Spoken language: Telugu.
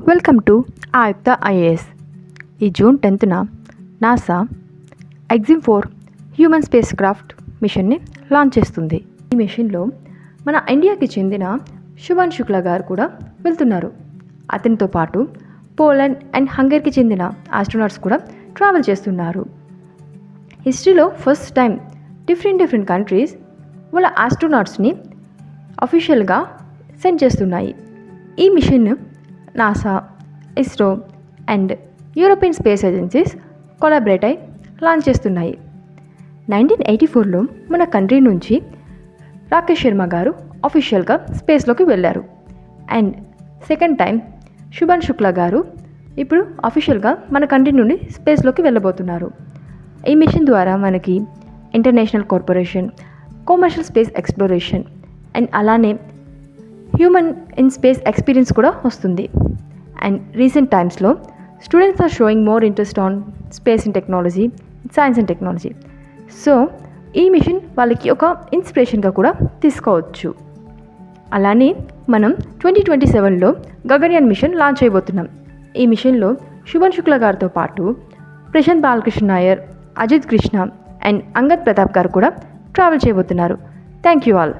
Welcome to Ayukta IAS. ఈ జూన్ 10న NASA Axiom four human spacecraft మిషన్ని లాంచ్ చేస్తుంది. ఈ మిషన్లో మన ఇండియాకి చెందిన శుభన్ శుక్లా గారు కూడా వెళ్తున్నారు. అతనితో పాటు పోలాండ్ అండ్ హంగరీకి చెందిన ఆస్ట్రోనాట్స్ కూడా ట్రావెల్ చేస్తున్నారు. హిస్టరీలో ఫస్ట్ టైం డిఫరెంట్ కంట్రీస్ వాళ్ళ ఆస్ట్రోనాట్స్ని అఫీషియల్గా సెండ్ చేస్తున్నాయి. ఈ mission NASA, ISRO and European space agencies collaborate అయి లాంచ్ చేస్తున్నాయి. 1984లో మన కంట్రీ నుంచి రాకేష్ శర్మ గారు అఫీషియల్గా స్పేస్లోకి వెళ్ళారు. And second time Shubman Shukla గారు ఇప్పుడు అఫీషియల్గా మన కంట్రీ నుండి స్పేస్లోకి వెళ్ళబోతున్నారు. ఈ మిషన్ ద్వారా మనకి international corporation, commercial space exploration and అలానే హ్యూమన్ ఇన్ స్పేస్ ఎక్స్పీరియన్స్ కూడా వస్తుంది. అండ్ రీసెంట్ టైమ్స్లో students are showing more interest on space and technology, science and technology. So ఈ మిషన్ వాళ్ళకి ఒక ఇన్స్పిరేషన్గా కూడా తీసుకోవచ్చు. అలానే మనం 2027లో గగన్యాన్ మిషన్ లాంచ్ చేయబోతున్నాం. ఈ మిషన్లో శుభన్ శుక్లా గారితో పాటు ప్రశాంత్ బాలకృష్ణ నాయర్, అజిత్ కృష్ణ అండ్ అంగద్ ప్రతాప్ గారు కూడా ట్రావెల్ చేయబోతున్నారు. Thank you all.